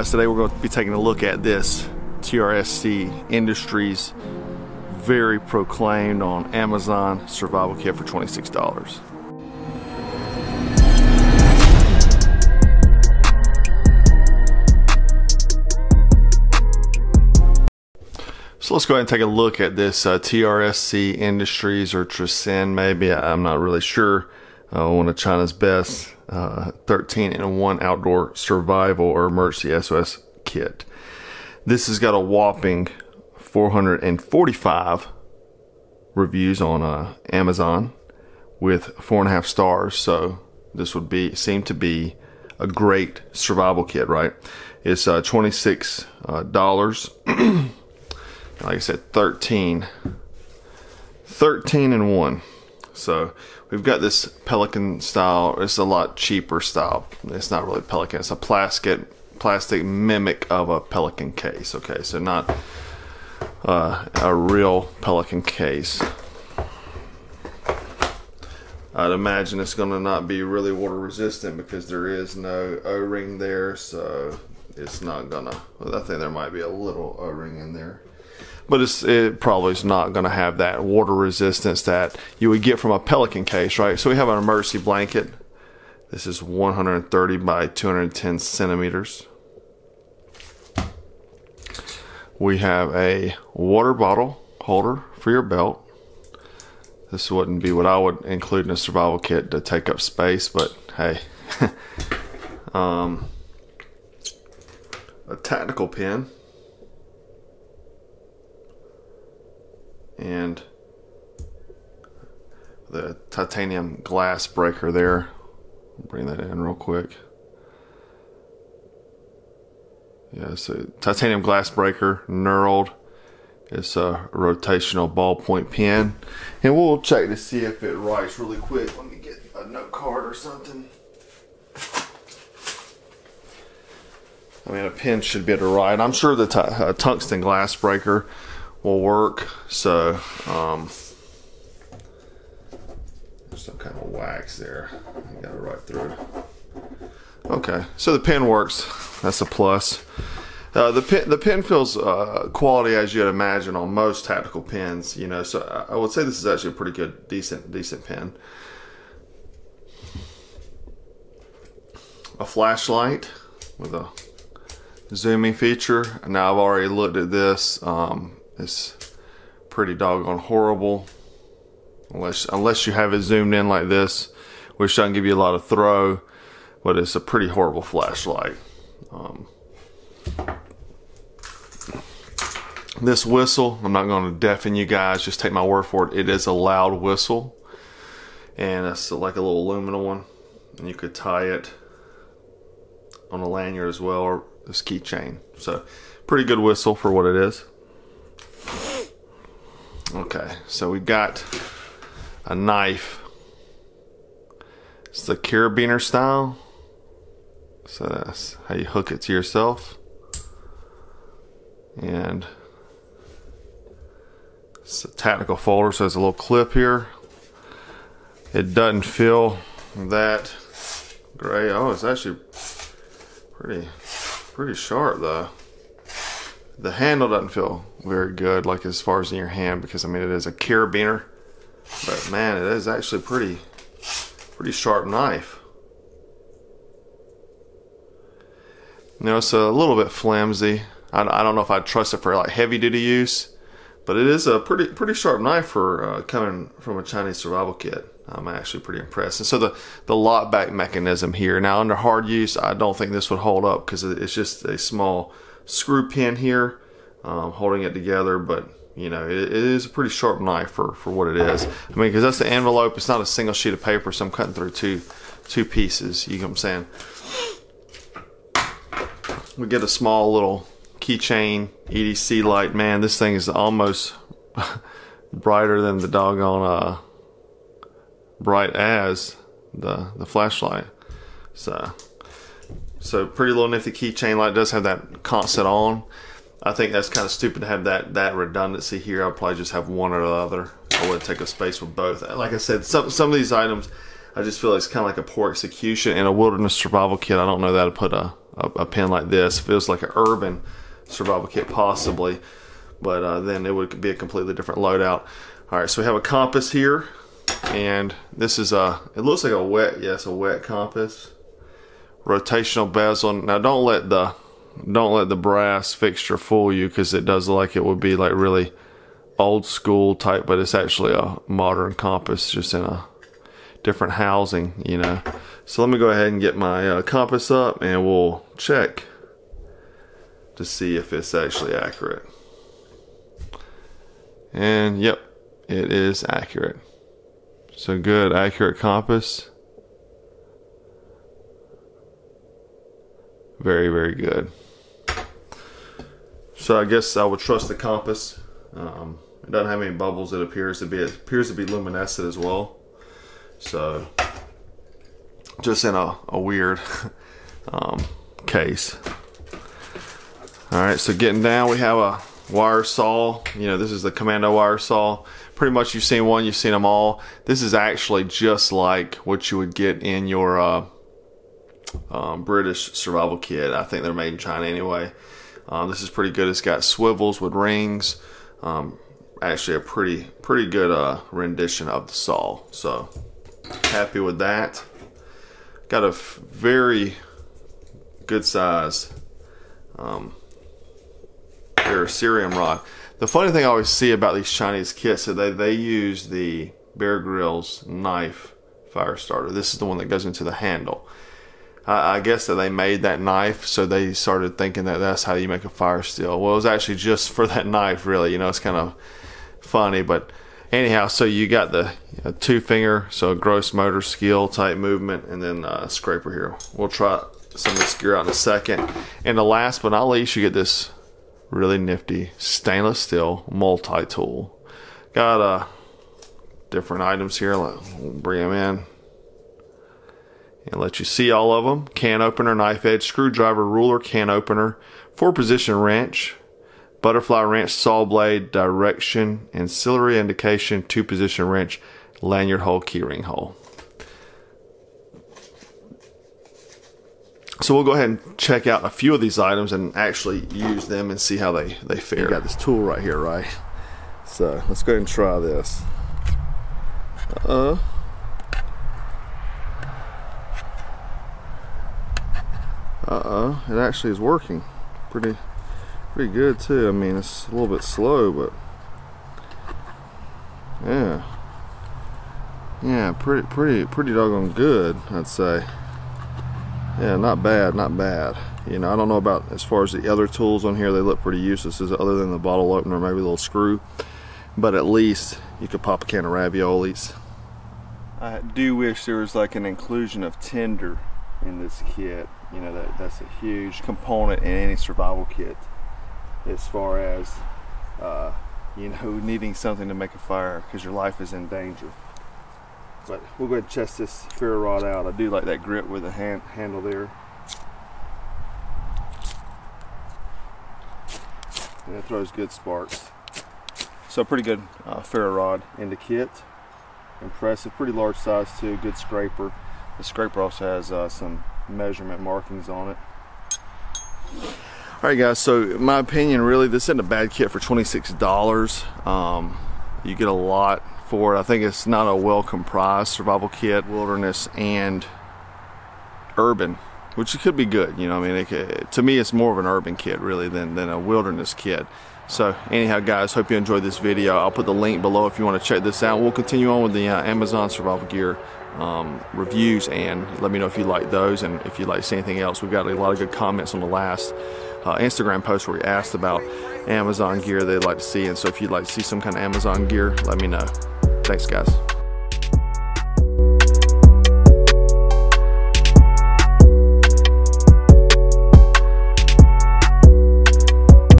Today we're going to be taking a look at this TRSC Industries very proclaimed on Amazon survival kit for $26. So let's go ahead and take a look at this TRSC Industries, or Trescend maybe, I'm not really sure. One of China's best 13-in-1 outdoor survival or emergency SOS kit. This has got a whopping 445 reviews on Amazon with 4.5 stars. So this would seem to be a great survival kit, right? It's $26. Like I said, 13 in one. So we've got this Pelican style. It's a lot cheaper style. It's not really Pelican. It's a plastic mimic of a Pelican case. Okay, so not a real Pelican case. I'd imagine it's going to not be really water resistant because there is no O-ring there. So it's not gonna. Well, I think there might be a little O-ring in there. But it probably is not going to have that water resistance that you would get from a Pelican case, right? So we have an emergency blanket. This is 130 by 210 centimeters. We have a water bottle holder for your belt. This wouldn't be what I would include in a survival kit to take up space, but hey. A tactical pen. And the titanium glass breaker there. Bring that in real quick. Yeah, so titanium glass breaker, knurled. It's a rotational ballpoint pen. And we'll check to see if it writes really quick. Let me get a note card or something. I mean, a pen should be able to write. I'm sure the tungsten glass breaker will work. So there's some kind of wax there. You got it right through. Okay, so the pen works. That's a plus. The pen feels quality as you'd imagine on most tactical pens. You know, so I would say this is actually a pretty good, decent pen. A flashlight with a zooming feature. Now I've already looked at this. It's pretty doggone horrible unless you have it zoomed in like this, which doesn't give you a lot of throw, but it's a pretty horrible flashlight. This whistle, I'm not going to deafen you guys, just take my word for it. It is a loud whistle, and it's like a little aluminum one, and you could tie it on a lanyard as well, or this keychain. So pretty good whistle for what it is. Okay, so we got a knife. It's the carabiner style. So that's how you hook it to yourself. And it's a tactical folder, so there's a little clip here. It doesn't feel that gray. Oh, it's actually pretty sharp though. The handle doesn't feel very good, like as far as in your hand, because I mean it is a carabiner, but man, it is actually pretty sharp knife. You know, it's a little bit flimsy. I don't know if I'd trust it for like heavy duty use, but it is a pretty sharp knife for coming from a Chinese survival kit. I'm actually pretty impressed. And so the lock back mechanism here. Now under hard use, I don't think this would hold up because it's just a small screw pin here holding it together, but you know, it is a pretty sharp knife for what it is. I mean, because that's the envelope. It's not a single sheet of paper, so I'm cutting through two pieces. You know what I'm saying? We get a small little keychain EDC light. Man, this thing is almost brighter than the doggone bright as the flashlight. So pretty little nifty keychain light. It does have that constant on. I think that's kind of stupid to have that redundancy here. I'll probably just have one or the other. I would take up space with both. Like I said, some of these items I just feel like it's kind of like a poor execution. In a wilderness survival kit, I don't know that I'd put a pen like this. It feels like an urban survival kit possibly, but then it would be a completely different loadout. All right, so we have a compass here, and this is it looks like a wet compass. Rotational bezel. Now don't let the brass fixture fool you, because it does look like it would be like really old school type, but it's actually a modern compass, just in a different housing, you know. So let me go ahead and get my compass up, and we'll check to see if it's actually accurate. And yep, it is accurate. So good, accurate compass. Very, very good. So I guess I would trust the compass. It doesn't have any bubbles. It appears to be luminescent as well. So just in a weird case. All right, so getting down, we have a wire saw. You know, this is the Commando wire saw. Pretty much you've seen one, you've seen them all. This is actually just like what you would get in your British survival kit. I think they're made in China anyway. This is pretty good. It's got swivels with rings. Actually a pretty good rendition of the saw. So happy with that. Got a very good size Cerium rod. The funny thing I always see about these Chinese kits is that they use the Bear Grylls knife fire starter. This is the one that goes into the handle. I guess that they made that knife, so they started thinking that that's how you make a fire steel. Well, it was actually just for that knife, really. You know, it's kind of funny, but anyhow, so you got the two finger, so a gross motor skill type movement, and then a scraper here. We'll try some of this gear out in a second. And the last but not least, you get this really nifty stainless steel multi-tool. Got different items here. We'll bring them in and let you see all of them. Can opener, knife edge, screwdriver, ruler, can opener, 4-position wrench, butterfly wrench, saw blade, direction, ancillary indication, 2-position wrench, lanyard hole, keyring hole. So we'll go ahead and check out a few of these items and actually use them and see how they fare. You got this tool right here, right? So let's go ahead and try this. It actually is working pretty good too. I mean, it's a little bit slow, but yeah, pretty doggone good, I'd say. Yeah, not bad. You know, I don't know about as far as the other tools on here. They look pretty useless, other than the bottle opener, maybe a little screw. But at least you could pop a can of raviolis. I do wish there was like an inclusion of tinder in this kit. You know, that's a huge component in any survival kit, as far as you know, needing something to make a fire because your life is in danger. But we'll go ahead and test this ferro rod out. I do like that grip with the handle there. And it throws good sparks. So pretty good ferro rod in the kit. Impressive, pretty large size too, good scraper. The scraper also has some measurement markings on it. Alright guys, so in my opinion, really this isn't a bad kit for $26. You get a lot for it. I think it's not a well comprised survival kit, wilderness and urban, which could be good. You know, I mean, to me it's more of an urban kit really than a wilderness kit. So anyhow guys, hope you enjoyed this video. I'll put the link below if you want to check this out. We'll continue on with the Amazon survival gear reviews, and let me know if you like those and if you'd like to see anything else. We've got a lot of good comments on the last Instagram post where we asked about Amazon gear they'd like to see, and so if you'd like to see some kind of Amazon gear, let me know. Thanks guys.